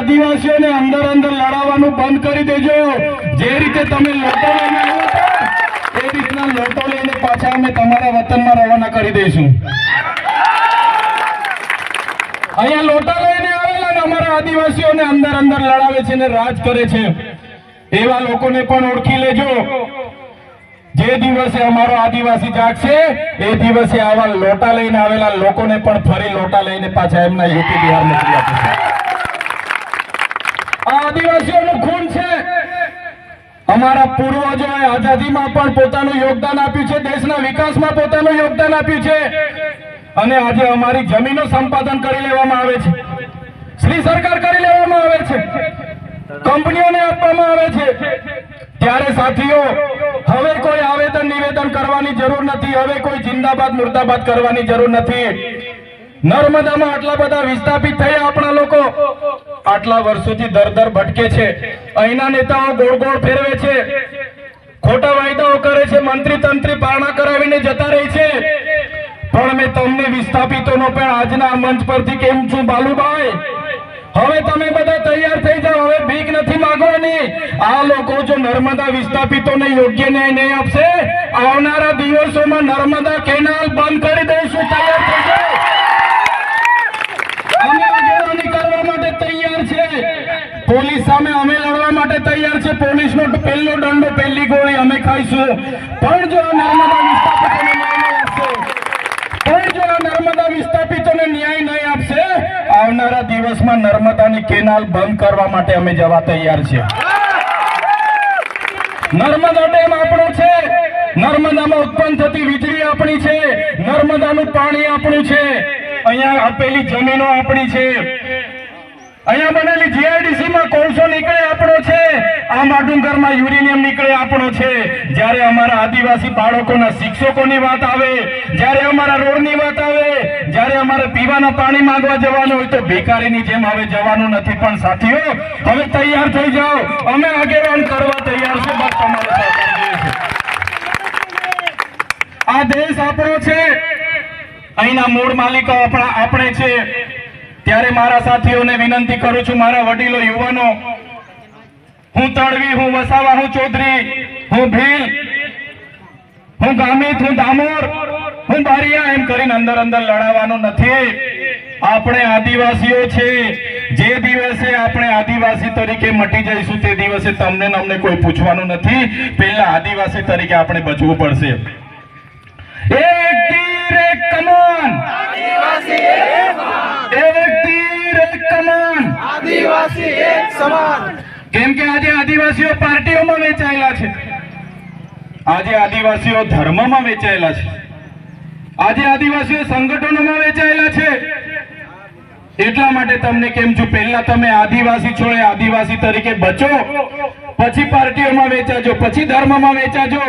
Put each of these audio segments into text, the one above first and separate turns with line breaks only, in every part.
આદિવાસીઓને અંદર અંદર લડાવવાનું બંધ કરી દેજો। જે રીતે તમે લોટો લઈને આવ્યા છો એ રીતના લોટો લઈને પાછા અમે તમારા વતનમાં રવાના કરી દઈશું। અહીંયા લોટા લઈને આવેલા ને અમારા આદિવાસીઓને અંદર અંદર લડાવે છે ને રાજ કરે છે, એવા લોકોને પણ ઓળખી લેજો। જે દિવસે અમારો આદિવાસી જાગશે એ દિવસે આવા લોટા લઈને આવેલા લોકોને પણ ફરી લોટા લઈને પાછા એમના યુપી બિહાર મોકલી આપશે। આ આદિવાસીઓનું ખૂન છે। અમારા પૂર્વજોએ આઝાદીમાં પણ પોતાનું યોગદાન આપ્યું છે, દેશના વિકાસમાં પોતાનું યોગદાન આપ્યું છે, અને આજે અમારી જમીનો સંપાદન કરી લેવામાં આવે છે, શ્રી સરકાર કરી લેવામાં આવે છે, કંપનીઓને આપવામાં આવે છે। ત્યારે સાથીઓ હવે કોઈ આવેદન નિવેદન કરવાની જરૂર નથી, હવે કોઈ જિંદાબાદ મુર્દાબાદ કરવાની જરૂર નથી। નર્મદામાં આટલા બધા વિસ્થાપિત થયા આપણા લોકો, આટલા વર્ષોથી દર દર ભટકે છે, અહીંના નેતાઓ ગોળ ગોળ ફેરવે છે, ખોટા વાયદાઓ કરે છે, મંત્રી તંત્રી પારણા કરાવીને જતા રહે છે। પણ મેં તમને વિસ્થાપિતોનો પણ આજના મંચ પરથી કેમ છું બાલુભાઈ, હવે તમે બધા તૈયાર થઈ જાઓ, હવે ભીખ નથી માંગવાની। આ લોકો જો નર્મદા વિસ્થાપિતોને યોગ્ય ન્યાય નહીં આપશે, આવનારા દિવસોમાં નર્મદા કેનાલ બંધ કરી દઈશું। તૈયાર થઈ જાઓ, અમે આગેવાની કરવા માટે તૈયાર છે, પોલીસ સામે અમે લડવા માટે તૈયાર છે, પોલીસનો પહેલો દંડો પહેલી ગોળી અમે ખાઈશું। પણ જો નર્મદા વિસ્થાપિતોને ન્યાય નહીં આપશે, પણ જો નર્મદા વિસ્થાપિતોને ન્યાય નહીં આપશે, આવનારા દિવસમાં નર્મદાની કેનાલ બંધ કરવા માટે અમે જવા તૈયાર છે। નર્મદા ડેમ આપણો છે, નર્મદામાં ઉત્પન્ન થતી વીજળી આપણી છે, નર્મદાનું પાણી આપણું છે, અહીંયા આપેલી જમીનો આપણી છે, અહીંયા બનેલી જીઆઈડીસીમાં કોલસો નીકળે આપણો છે, આ માડુંગરમાં યુરેનિયમ નીકળે આપણો છે। જ્યારે અમારા આદિવાસી બાળકોના શિક્ષકોની વાત આવે, જ્યારે અમારા રોડની વાત આવે, જ્યારે અમારે પીવાના પાણી માંગવા જવાનું હોય તો ભિખારીની જેમ હવે જવાનું નથી। પણ સાથીઓ હવે તૈયાર થઈ જાઓ, અમે આગેવાન કરવા તૈયાર છે, બસ તમારે સહકાર જોઈએ છે। આ દેશ આપણો છે, અહીંના મૂળ માલિકો આપણે છે। ત્યારે મારા સાથીઓને વિનંતી કરું છું, મારા વડીલો યુવાનો, હું તળવી, હું વસાવા, હું ચૌધરી, હું ભીલ, હું ગામિત, હું ડામોર, હું બારિયા એમ કરીને અંદર અંદર લડાવવાનું નથી। આપણે આદિવાસીઓ છે, જે દિવસે આપણે આદિવાસી તરીકે મટી જઈશું તે દિવસે તમને ને અમને કોઈ પૂછવાનું નથી, પહેલા આદિવાસી તરીકે આપણે બચવું પડશે। એક તીર એક કમાન, આદિવાસી એક સમાન, એક તીર એક કમાન, આદિવાસી એક સમાન। કેમ કે આજે આદિવાસીઓ પાર્ટીઓમાં વેચાયેલા છે, આજે આદિવાસીઓ ધર્મમાં વેચાયેલા છે, આજે આદિવાસીઓ સંગઠનોમાં વેચાયેલા છે। એટલા માટે તમને કેમ છું, પહેલા તમે આદિવાસી છો એ આદિવાસી તરીકે બચો, પછી પાર્ટીઓમાં વેચાજો, પછી ધર્મમાં વેચાજો,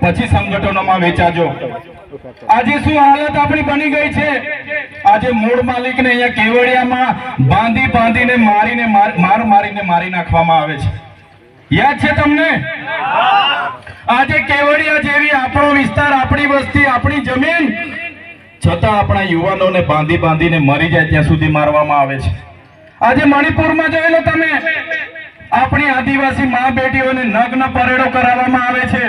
પછી સંગઠનોમાં વેચાજો। આજે શું હાલત આપણી બની ગઈ છે, આજે મૂળ માલિકને અહીંયા કેવડિયામાં બાંધી બાંધીને મારીને મારીને મારી નાખવામાં આવે છે। યાદ છે તમને? આજે કેવડિયા જેવી આપણો વિસ્તાર, આપણી વસ્તી, આપણી જમીન, છતાં આપણા યુવાનોને બાંધી બાંધીને મરી જાય ત્યાં સુધી મારવામાં આવે છે। આજે મણિપુરમાં જોઈ લો તમે, આપણી આદિવાસી મા બેટીઓને નગ્ન પરેડો કરાવવામાં આવે છે।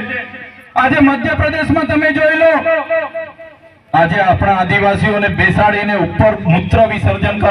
આજે મધ્યપ્રદેશમાં તમે જોઈ લો, આજે આપણા આદિવાસીઓને બેસાડીને ઉપર મૂત્ર વિસર્જન